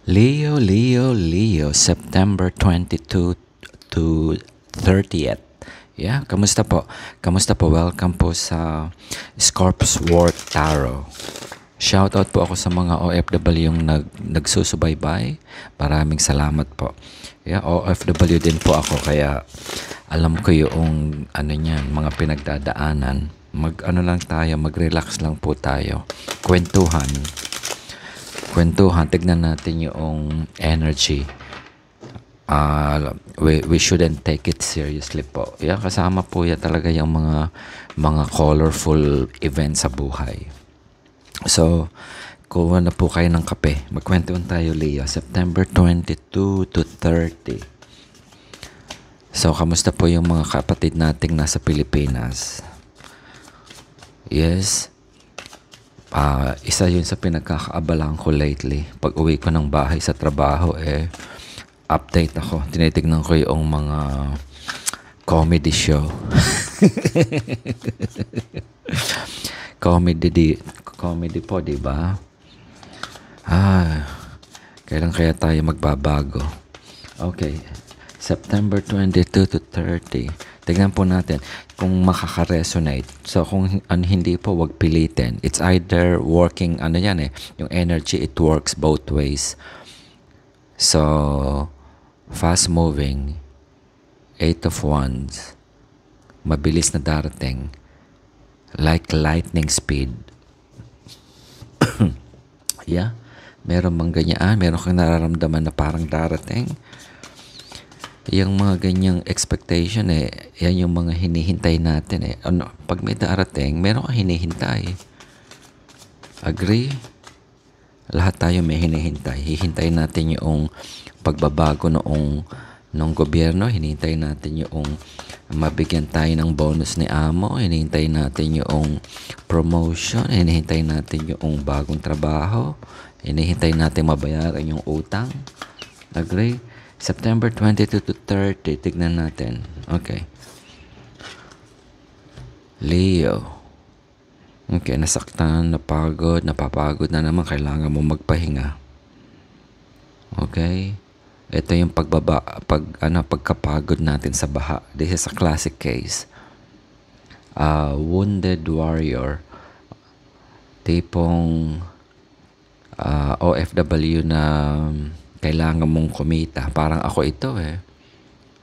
Leo, Leo, Leo, September 22 to 30th. Yeah, kamusta po? Kamusta po? Welcome po sa Scorp's World Tarot. Shoutout po ako sa mga OFW yung nagsusubaybay. Maraming salamat po. Yeah, OFW din po ako kaya alam ko yung niyan, mga pinagdadaanan. Lang tayo, mag-relax lang po tayo. Kwentuhan, tignan natin yung energy. We shouldn't take it seriously po. Yeah, kasama po yan talaga yung mga colorful events sa buhay. So, kuha na po kayo ng kape. Magkwentuhan tayo, Leo. September 22 to 30. So, kamusta po yung mga kapatid nating nasa Pilipinas? Yes. Isa yun sa pinagkakaabalaan ko lately. Pag uwi ko ng bahay sa trabaho, update ako. Tinitignan ko yung mga comedy show. Comedy po, di ba? Kailan kaya tayo magbabago? Okay. September 22 to 30. Tignan po natin kung makaka-resonate. So, kung hindi po, wag pilitin. It's either working, yung energy, it works both ways. So, fast-moving, 8 of Wands, mabilis na darating, like lightning speed. Yeah? Meron bang ganyan? Meron kang nararamdaman na parang darating? Yung mga ganyang expectation yan yung mga hinihintay natin pag may darating, meron kang hinihintay. Agree? Lahat tayo may hinihintay. Hihintayin natin yung pagbabago nung gobyerno. Hinihintay natin yung mabigyan tayo ng bonus ni amo. Hinihintay natin yung promotion. Hinihintay natin yung bagong trabaho. Hinihintay natin mabayaran yung utang. Agree? September 22 to 30. Tignan natin. Okay. Leo. Okay, nasaktan, napapagod na naman. Kailangan mo magpahinga. Okay? Ito yung pagkapagod natin sa baha. This is a classic case. Wounded warrior. Tipong OFW na kailangan mong kumita. Parang ako ito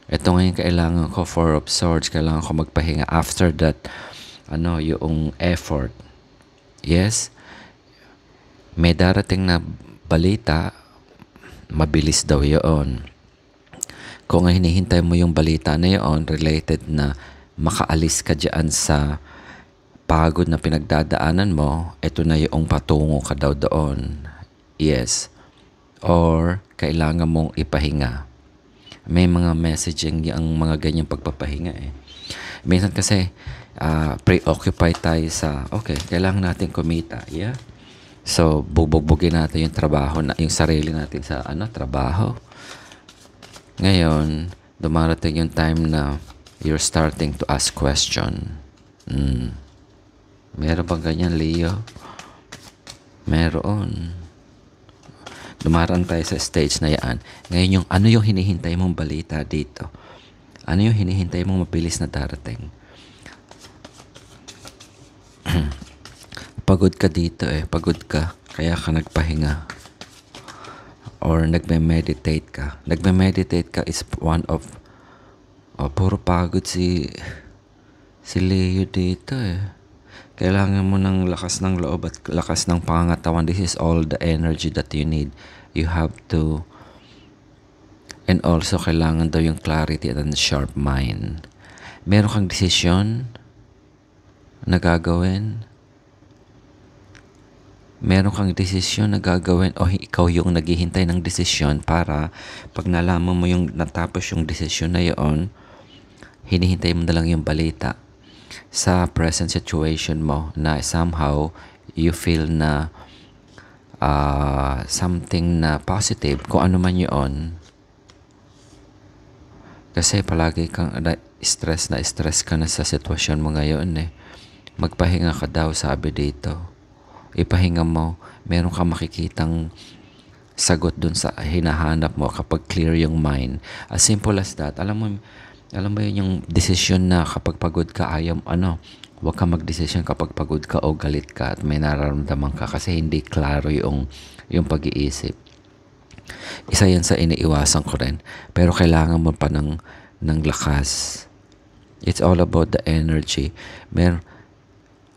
Ito ngayon kailangan ko, Four of Swords, kailangan ko magpahinga. After that, yung effort. Yes? May darating na balita, mabilis daw yun. Kung hinihintay mo yung balita na yun, related na makaalis ka dyan sa pagod na pinagdadaanan mo, ito na yung patungo ka daw doon. Yes. Or kailangan mong ipahinga. May mga messaging yung mga ganyang pagpapahinga Minsan kasi preoccupied tayo sa kailangan natin kumita. Yeah. So bubugbugin natin yung trabaho yung sarili natin sa trabaho. Ngayon, dumarating yung time na you're starting to ask question. Meron bang ganyan, Leo? Meron. Dumarang tayo sa stage na yan. Ngayon ano yung hinihintay mong balita dito? Ano yung hinihintay mong mabilis na darating? Pagod ka dito Pagod ka. Kaya ka nagpahinga. Or nagme-meditate ka. Nagme-meditate ka is one of puro pagod si Leo dito Kailangan mo ng lakas ng loob at lakas ng pangangatawan. This is all the energy that you need. You have to, and also kailangan daw yung clarity and sharp mind. Meron kang desisyon na gagawin. Meron kang desisyon na gagawin o ikaw yung naghihintay ng desisyon para pag nalaman mo yung natapos yung desisyon na yun, hinihintay mo na lang yung balita sa present situation mo na somehow you feel na something na positive, kung ano man yun. Kasi palagi kang stress ka na sa sitwasyon mo ngayon Magpahinga ka daw, sabi dito. Ipahinga mo. Meron kang makikitang sagot dun sa hinahanap mo kapag clear yung mind. As simple as that. Alam mo yun yung desisyon na kapag pagod ka, huwag ka magdesisyon kapag pagod ka o galit ka at may nararamdaman ka kasi hindi klaro yung pag-iisip. Isa yan sa iniiwasan ko rin. Pero kailangan mo pa ng lakas. It's all about the energy.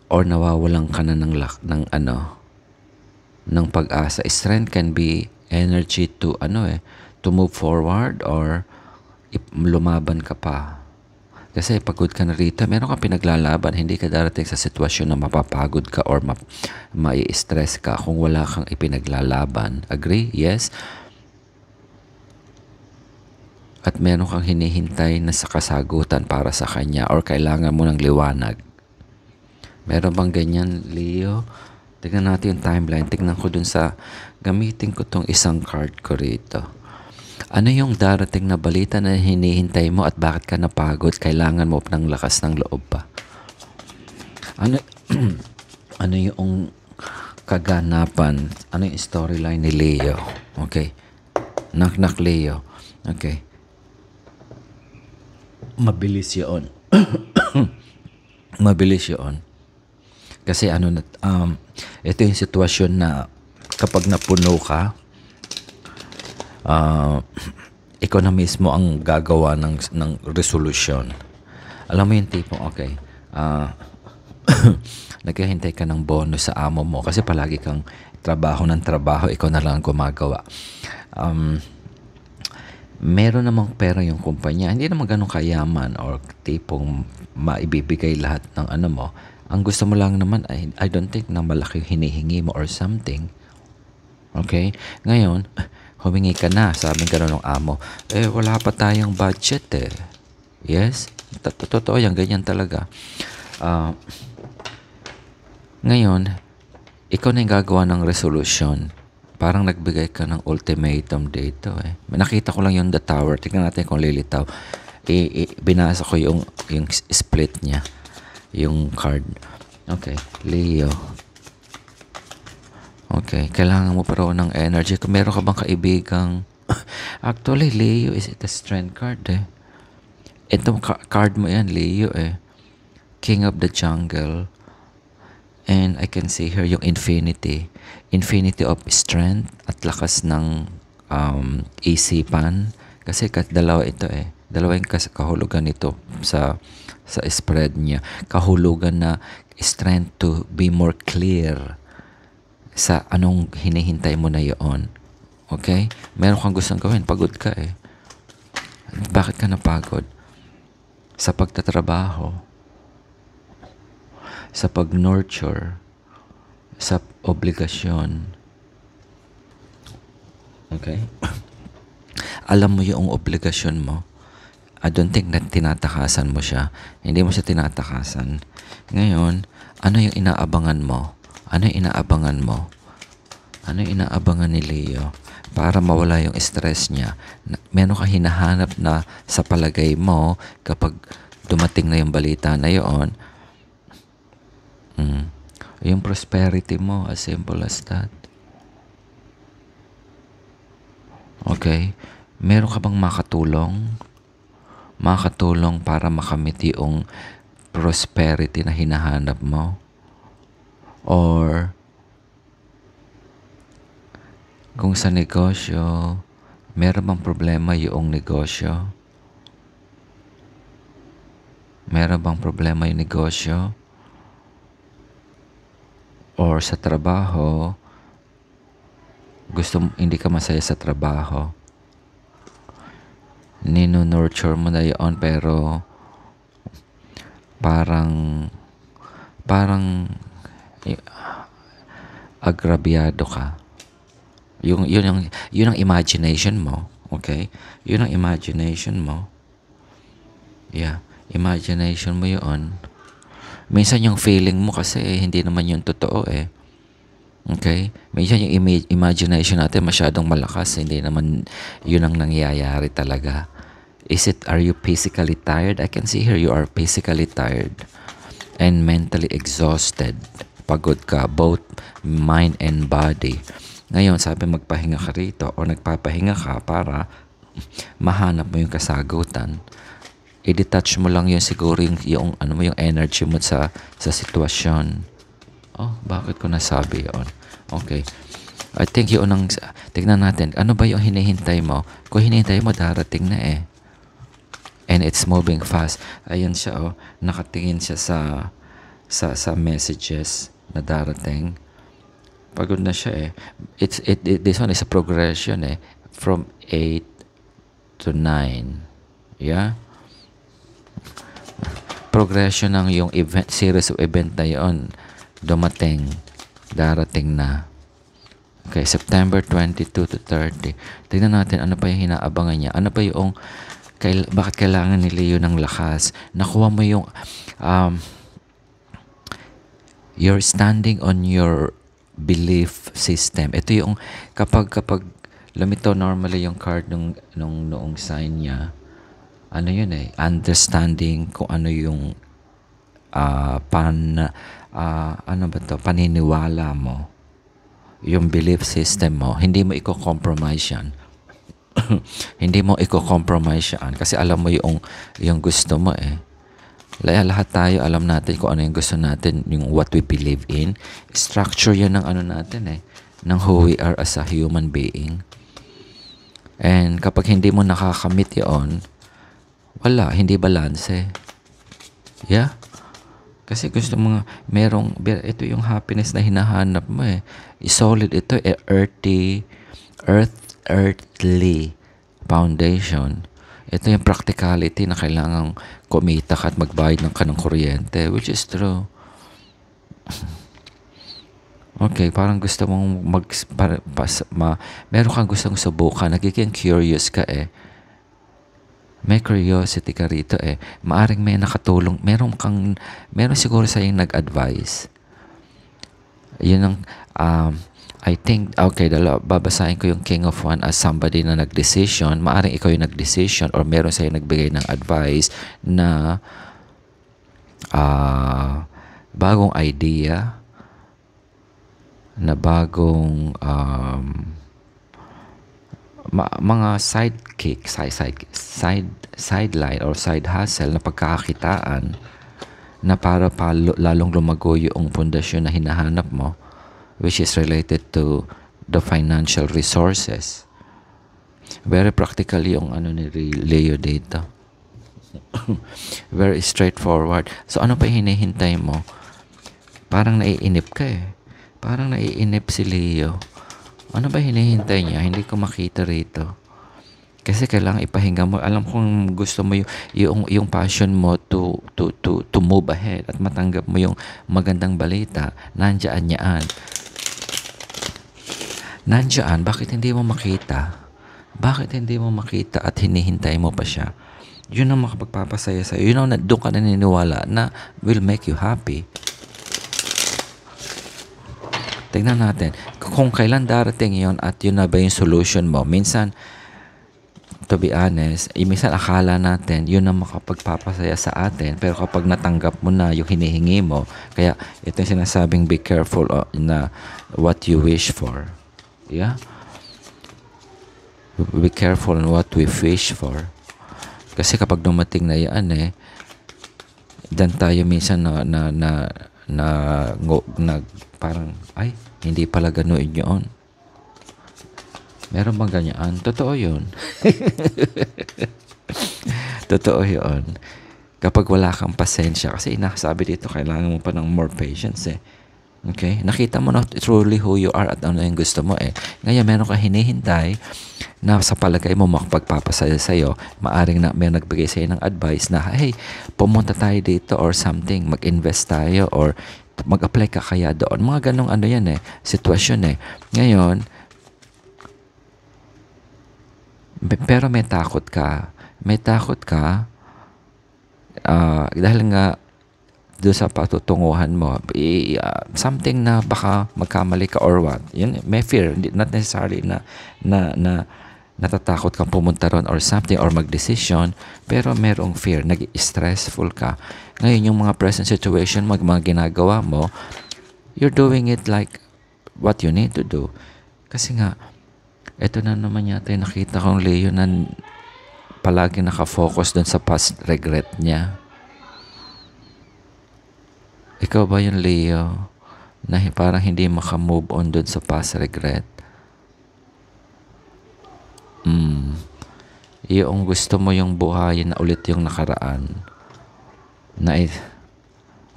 Or nawawalan ka na ng pag-asa. Strength can be energy to to move forward or lumaban ka pa. Kasi pagod ka na rito, meron kang pinaglalaban. Hindi ka darating sa sitwasyon na mapapagod ka or mai-stress ka kung wala kang ipinaglalaban. Agree? Yes? At meron kang hinihintay na sa kasagutan para sa kanya or kailangan mo ng liwanag. Meron bang ganyan, Leo? Tignan natin yung timeline. Tignan ko dun gamitin ko tong isang card ko rito. Ano yung darating na balita na hinihintay mo at bakit ka napagod? Kailangan mo ng lakas ng loob pa. Ano yung kaganapan? Ano yung storyline ni Leo? Okay. Knock Leo. Okay. Mabilis yun. Mabilis yun. Kasi ito yung sitwasyon na kapag napuno ka, ikaw na mismo ang gagawa ng resolution. Alam mo yung tipong, okay, naghihintay ka ng bonus sa amo mo kasi palagi kang trabaho ng trabaho, ikaw na lang gumagawa. Meron namang pera yung kumpanya, hindi naman ganun kayaman or tipong maibibigay lahat ng mo. Ang gusto mo lang naman ay, I don't think na malaki hinihingi mo or something. Okay? Ngayon, humingi ka na, sabi ka ng amo, wala pa tayong budget eh. Yes? Totoo yan, ganyan talaga. Ngayon, ikaw na yung gagawa ng resolution. Parang nagbigay ka ng ultimatum dito eh. Nakita ko lang yung The Tower. Tingnan natin kung lilitaw. Binasa ko yung split niya. Yung card. Okay. Leo. Okay. Kailangan mo pa raw ng energy. Kung meron ka bang kaibigang actually, Leo is it a strength card eh. Itong card mo yan, Leo eh. King of the Jungle. And I can see here yung infinity. Infinity of strength at lakas ng isipan. Kasi dalawa ito eh. Dalawa yung kahulugan nito sa spread niya. Kahulugan na strength to be more clear sa anong hinihintay mo na yun. Okay? Meron kang gustong gawin. Pagod ka eh. Bakit ka napagod? Sa pagtatrabaho. Sa pag-nurture. Sa obligasyon. Okay? Alam mo yung obligasyon mo. I don't think na tinatakasan mo siya. Hindi mo siya tinatakasan. Ngayon, ano yung inaabangan mo? Ano yung inaabangan mo? Ano yung inaabangan ni Leo? Para mawala yung stress niya. Meron ka hinahanap na sa palagay mo kapag dumating na yung balita na yun. Yung prosperity mo, as simple as that. Okay? Meron ka bang makatulong? Makatulong para makamit yung prosperity na hinahanap mo? Or kung sa negosyo, meron bang problema yung negosyo? Meron bang problema yung negosyo? Or sa trabaho, hindi ka masaya sa trabaho? Nurture mo na yun pero parang agrabyado ka. Yun ang imagination mo. Okay? Yun ang imagination mo. Yeah. Imagination mo yun. Minsan yung feeling mo kasi hindi naman yung totoo eh. Okay? Minsan yung imagination natin masyadong malakas. Hindi naman yun ang nangyayari talaga. Are you physically tired? I can see here you are physically tired and mentally exhausted. Pagod ka, both mind and body. Ngayon, sabi magpahinga ka rito o nagpapahinga ka para mahanap mo yung kasagutan. I-detach mo lang yung siguro yung ano mo, yung energy mo sa sitwasyon. Oh, bakit ko nasabi yun? Okay. I think yun ang, tignan natin, ano ba yung hinihintay mo? Kung hinihintay mo, darating na eh. And it's moving fast. Ayun siya, oh. Nakatingin siya sa messages na darating. Pagod na siya eh. This one is a progression eh. From 8 to 9. Yeah? Progression ng yung event, series of event na yun. Dumating. Darating na. Okay, September 22 to 30. Tignan natin ano pa yung hinaabangan niya. Ano pa yung bakit kailangan ni Leo ng lakas? Nakuha mo yung you're standing on your belief system. Ito yung kapag lumitaw normally yung card noong sign niya. Ano yun eh? Understanding kung ano yung ano ba to? Paniniwala mo. Yung belief system mo, hindi mo i-compromise yan. Hindi mo i-compromise yan kasi alam mo yung gusto mo eh. Lahat tayo alam natin kung ano yung gusto natin, yung what we believe in. Structure yan ng ano natin eh, ng who we are as a human being. And kapag hindi mo nakakamit yun, wala, hindi balance eh. Yeah? Kasi gusto mo ito yung happiness na hinahanap mo eh. Solid ito eh, earthly foundation. Ito yung practicality na kailangang kumita ka at magbayad ng kanang kuryente, which is true. Okay, parang gusto mong meron kang gustong subukan, nagiging curious ka eh. May curiosity ka rito eh. Maaring may nakatulong, meron siguro sa yung nag-advise. Yun ang, I think, okay, babasahin ko yung King of Wands as somebody na nag-decision. Maaring ikaw yung nag-decision or meron sa'yo nagbigay ng advice na bagong idea, na bagong mga sidekick, sideline or side hustle na pagkakakitaan na para lalong lumago yung pundasyon na hinahanap mo, which is related to the financial resources. Very practical yung ano ni Leo dito. Very straightforward. So ano pa hinihintay mo? Parang naiinip ka eh. Parang naiinip si Leo. Ano ba hinihintay niya? Hindi ko makita rito. Kasi kailangan ipahinga mo. Alam kong gusto mo yung passion mo to move ahead at matanggap mo yung magandang balita. Nandiyan yan. Nandiyan. Bakit hindi mo makita? Bakit hindi mo makita at hinihintay mo pa siya? Yun ang makapagpapasaya sa'yo. Yun ang doon ka naniniwala na will make you happy. Tignan natin, kung kailan darating yon at yun na ba yung solution mo. Minsan, to be honest, minsan akala natin yun ang makapagpapasaya sa atin, pero kapag natanggap mo na yung hinihingi mo, kaya ito yung sinasabing be careful na what you wish for. Yeah? Be careful on what we wish for. Kasi kapag dumating na yan dan tayo minsan na parang, ay, hindi pala ganoon yun. Meron bang ganyan? Totoo yun. Totoo yun. Kapag wala kang pasensya, kasi inasabi dito, kailangan mo pa ng more patience eh. Okay? Nakita mo na truly who you are at ano yung gusto mo eh. Ngayon, meron ka hinihintay na sa palagay mo makapagpapasaya sa'yo, maaring na may nagbigay sa'yo ng advice na, hey, pumunta tayo dito or something, mag-invest tayo or mag-apply ka kaya doon. Mga ganong ano yan sitwasyon eh. Ngayon, pero may takot ka. May takot ka dahil nga doon sa patutunguhan mo, something na baka magkamali ka or what. Yun, may fear. Not necessarily na natatakot kang pumunta ron or something or mag-decision, pero merong fear, nag-stressful ka. Ngayon, yung mga present situation, mga ginagawa mo, you're doing it like what you need to do. Kasi nga, ito na naman yata yung nakita kong Leo na palagi nakafocus doon sa past regret niya. Ikaw ba yung Leo na parang hindi makamove on doon sa past regret? Yung gusto mo yung buhayin na ulit yung nakaraan.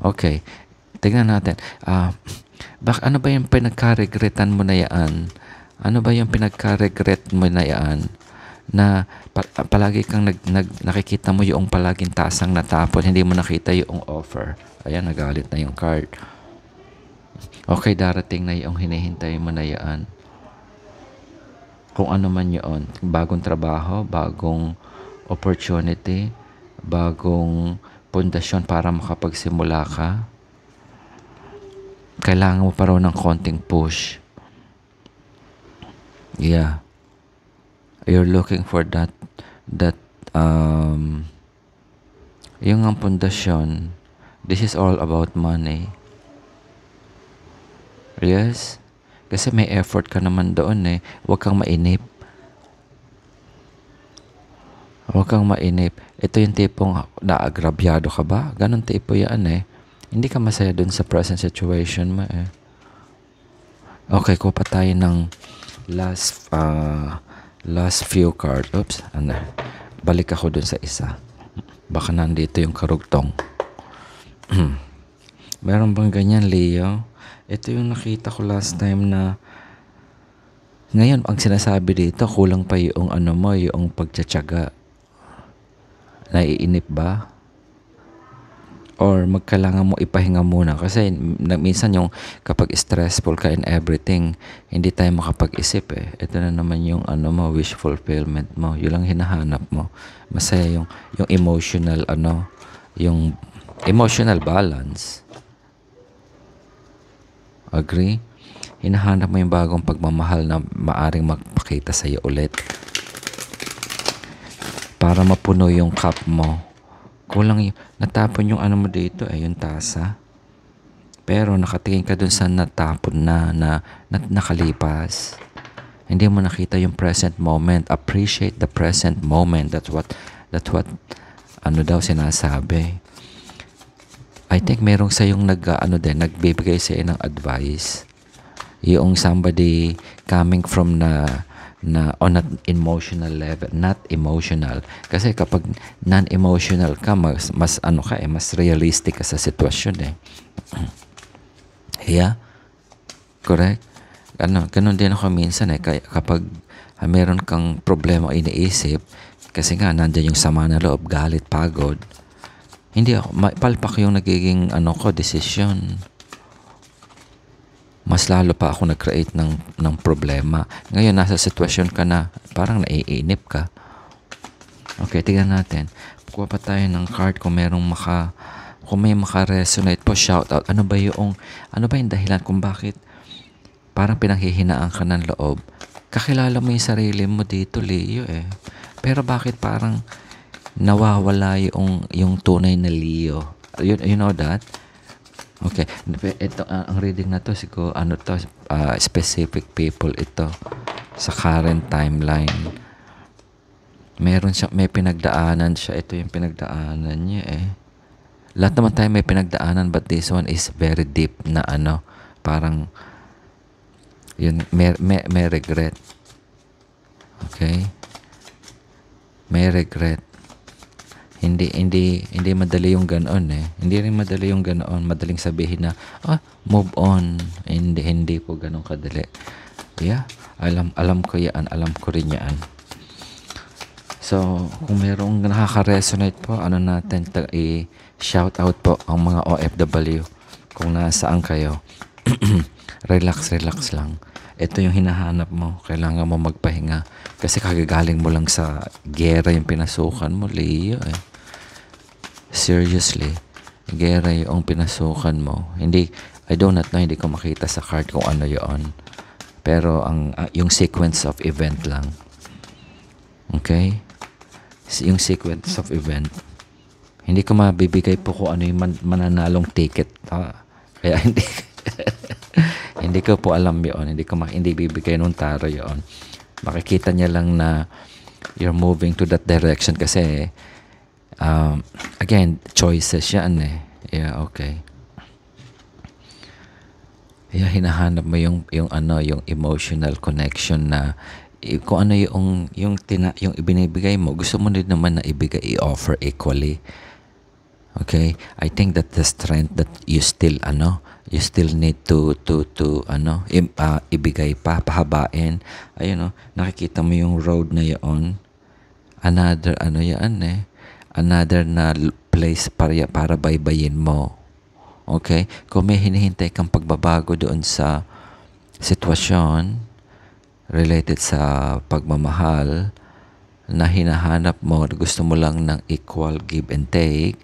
Okay. Tingnan natin. Ano ba yung pinagka-regretan mo na yan? Ano ba yung pinagka-regret mo na yan? Na palagi kang nakikita mo yung palaging tasang natapon, hindi mo nakita yung offer. Ayan, nagalit na yung card. Okay, darating na yung hinihintay mo na yan. Kung ano man yun, bagong trabaho, bagong opportunity, bagong pundasyon para makapagsimula ka, kailangan mo pa raw ng konting push. Yeah. You're looking for that yung ang pundasyon, this is all about money. Yes? Kasi may effort ka naman doon eh. Huwag kang mainip. Huwag kang mainip. Ito yung tipong naagrabyado ka ba? Ganon tipo yan eh. Hindi ka masaya doon sa present situation mo eh. Okay, kuha pa tayo ng last few cards. Oops, balik ako doon sa isa. Baka nandito yung karugtong. Meron bang ganyan, Leo? Ito yung nakita ko last time na ngayon, ang sinasabi dito, kulang pa yung yung pagtsatsaga. Naiinip ba? Or magkailangan mo ipahinga muna. Kasi minsan yung kapag stressful ka in everything, hindi tayo makapag-isip eh. Ito na naman yung wish fulfillment mo. Yun lang hinahanap mo. Masaya yung emotional, yung emotional balance. Agree? Hinahanap mo yung bagong pagmamahal na maaring magpakita sa iyo ulit. Para mapuno yung cup mo. Kulang natapon yung mo dito yung tasa. Pero nakatingin ka dun sa natapon na nakalipas. Hindi mo nakita yung present moment. Appreciate the present moment. That's what daw sinasabi. I think merong sayong nagbibigay sa ng advice. Yung somebody coming from on an emotional level, not emotional. Kasi kapag non-emotional ka, mas mas realistic ka sa sitwasyon eh. Yeah? Correct? Ganun din ako minsan eh. Kapag meron kang problema o iniisip, kasi nga nandiyan yung sama na loob, galit, pagod, hindi ako, palpak yung nagiging desisyon. Mas lalo pa ako nag-create ng problema. Ngayon, nasa sitwasyon ka na, parang naiinip ka. Okay, tingnan natin. Kuha pa tayo ng card kung may maka-resonate po, shout out. Ano ba yung dahilan kung bakit parang pinanghihinaan ka ng loob? Kakilala mo yung sarili mo dito, Leo eh. Pero bakit parang nawawala yung tunay na Leo? You know that? Okay. Ito, ang reading na to, siguro, specific people ito sa current timeline. May pinagdaanan siya. Ito yung pinagdaanan niya eh. Lahat naman tayo may pinagdaanan, but this one is very deep na parang yun, may regret. Okay? May regret. Hindi madali yung ganoon eh. Hindi rin madali yung ganoon. Madaling sabihin na, move on. Hindi po ganoon kadali. Yeah, alam ko yan. Alam ko rin yan. So, kung merong nakaka-resonate po, natin, i-shout out po ang mga OFW kung nasaan kayo. Relax lang. Ito yung hinahanap mo. Kailangan mo magpahinga. Kasi kagagaling mo lang sa gera yung pinasukan mo, Leo eh. Seriously. Gera yung pinasukan mo. I do not know, hindi ko makita sa card kung ano yun. Pero yung sequence of event lang. Okay? Yung sequence of event. Hindi ko mabibigay po kung ano yung mananalong ticket. Kaya hindi Hindi ko po alam yun. Hindi bibigay nung taro yun. Makikita niya lang na you're moving to that direction kasi again, choices yan eh. Yeah, okay. Yeah, hinahanap mo yung emotional connection na kung ano yung ibinibigay mo, gusto mo din naman na i-offer equally. Okay? I think that the strength that you still need to ibigay pahabain. Ayun, nakikita mo yung road na yon. Another another na place para baybayin mo. Okay? Kung may hinihintay kang pagbabago doon sa sitwasyon related sa pagmamahal na hinahanap mo, gusto mo lang ng equal give and take,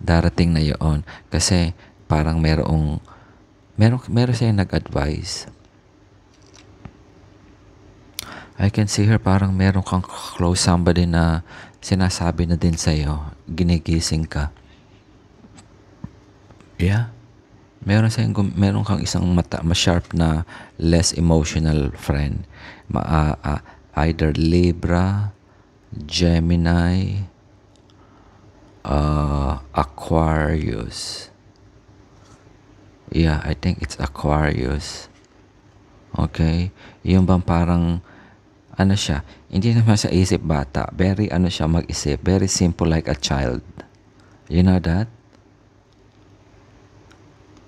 darating na yon. Kasi parang meron sa'yo nag-advise. I can see her, parang meron kang close somebody na sinasabi na din sa'yo, ginigising ka. Yeah. Meron kang isang ma-sharp na less emotional friend. Either Libra, Gemini, Aquarius. Yeah, I think it's Aquarius. Okay? Yung bang parang siya, hindi naman sa isip bata. Very siya mag-isip. Very simple like a child. You know that?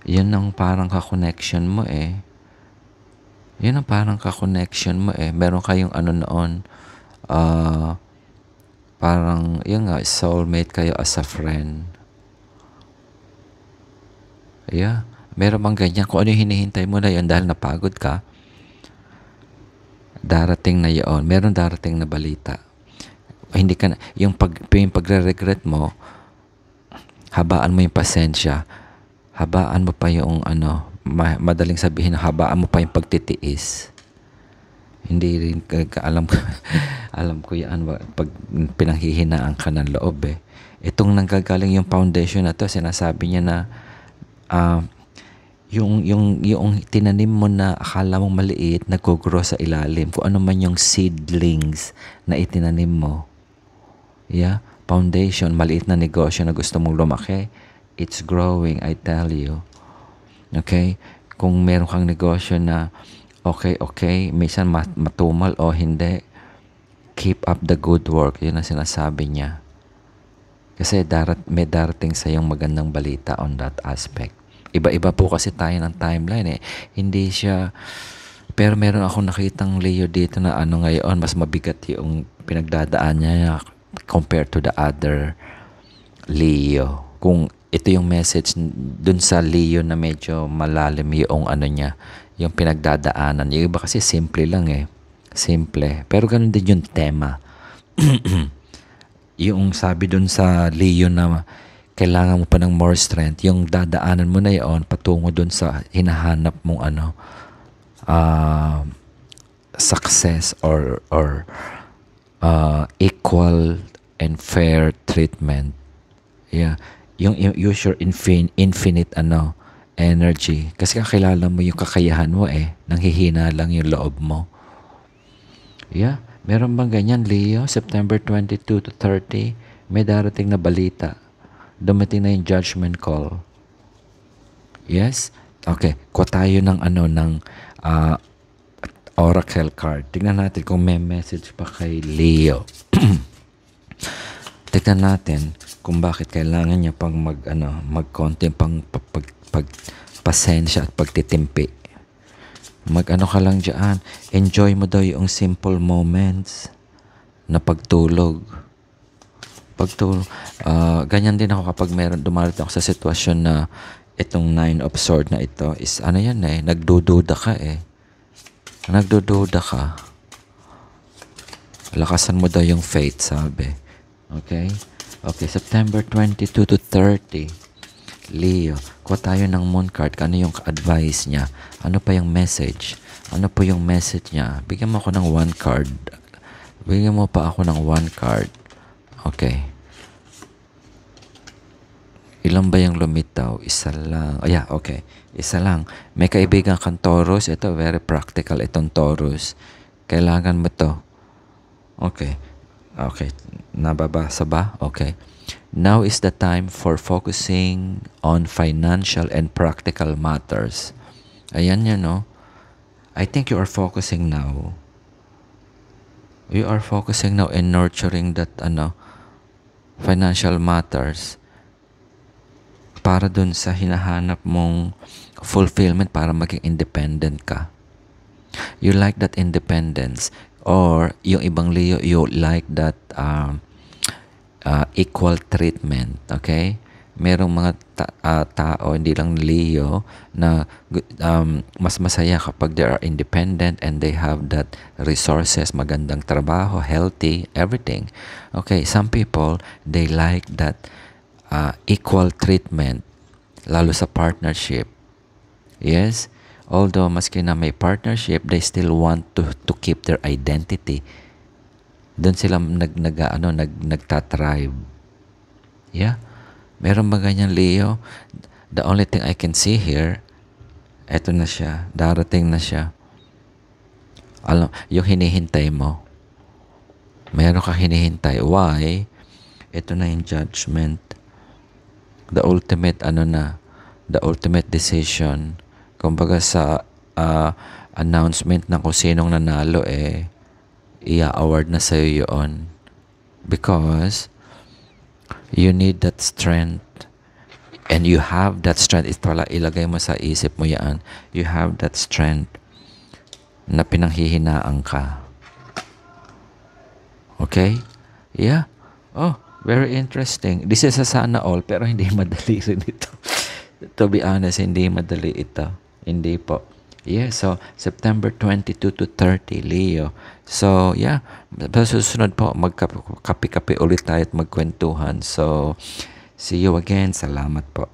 Yan ang parang ka-connection mo eh. Yan ang parang ka-connection mo eh. Meron kayong noon, parang, yun nga, soulmate kayo as a friend. Yeah. Meron bang ganyan? Kung ano yung hinihintay mo na yun dahil napagod ka, darating na yun. Meron darating na balita. Hindi ka na, yung pagre-regret mo, habaan mo yung pasensya. Habaan mo pa yung madaling sabihin na habaan mo pa yung pagtitiis. Hindi rin alam ko yan pag pinanghihinaan ka ng loob eh. Itong nanggagaling yung foundation na to, sinasabi niya na yung tinanim mo na akala mong maliit, nag-grow sa ilalim. Kung ano man yung seedlings na itinanim mo. Yeah, foundation, maliit na negosyo na gusto mong lumaki. It's growing, I tell you. Okay? Kung meron kang negosyo na okay, minsan matumal o hindi, keep up the good work. Yun ang sinasabi niya. Kasi may darating sa yung magandang balita on that aspect. Iba-iba po kasi tayo ng timeline eh. Hindi siya, pero meron akong nakitang Leo dito na ngayon, mas mabigat yung pinagdadaan niya compared to the other Leo. Kung ito yung message dun sa Leo na medyo malalim yung niya, yung pinagdadaanan. Yung iba kasi simple lang eh. Simple. Pero ganun din yung tema. Yung sabi dun sa Leo na kailangan mo pa ng more strength, yung dadaanan mo na yun patungo dun sa hinahanap mong success or equal and fair treatment. Yeah. Yung use your infinite energy. Kasi kakilala mo yung kakayahan mo eh. Nanghihina lang yung loob mo. Yeah. Meron bang ganyan, Leo? September 22 to 30, may darating na balita. Dumating na yung judgment call. Yes? Okay. Kuha tayo ng oracle card. Tingnan natin kung may message pa kay Leo. Tignan natin kung bakit kailangan niya pang magkonting pasensya at pagtitimpi. Ka lang diyan. Enjoy mo daw yung simple moments na pagtulog. Ganyan din ako kapag dumarating ako sa sitwasyon na itong 9 of Swords na ito is yan eh, nagdududa ka eh. Nagdududa ka. Lakasan mo daw yung faith, sabi. Okay? Okay, September 22 to 30. Leo, kuha tayo ng moon card. Ano yung advice niya? Ano pa yung message? Ano po yung message niya? Bigyan mo ako ng 1 card. Bigyan mo pa ako ng 1 card. Okay. Ilan ba yung lumitaw? Isa lang. Oh, yeah, okay. Isa lang. May kaibigan kang Taurus. Ito, very practical itong Taurus. Kailangan mo to. Okay. Okay. Nababasa ba? Okay. Now is the time for focusing on financial and practical matters. Ayan yun, no? I think you are focusing now. You are focusing now in nurturing that, financial matters para dun sa hinahanap mong fulfillment para maging independent ka. You like that independence, or yung ibang Leo, you like that equal treatment, okay? Merong mga tao, hindi lang Leo, na mas masaya kapag they are independent and they have that resources, magandang trabaho, healthy, everything. Okay, some people, they like that equal treatment, lalo sa partnership. Yes, although maski na may partnership, they still want to keep their identity. Doon sila nagtatribe. Yeah. Meron ba ganyan, Leo? The only thing I can see here, eto na siya, darating na siya. Alam, yung hinihintay mo. Meron ka hinihintay. Why? Ito na yung judgment. The ultimate, the ultimate decision. Kumbaga sa announcement na kung sinong nanalo, i-award na sa'yo yun. Because you need that strength. And you have that strength. Ito pala, ilagay mo sa isip mo yan. You have that strength na pinanghihinaan ka. Okay? Yeah. Oh, very interesting. This is a sana all, pero hindi madali rin ito. To be honest, hindi madali ito. Hindi po. Yeah, so September 22 to 30, Leo. So, yeah, susunod po, magkape-kape ulit tayo at magkwentuhan. So, see you again. Salamat po.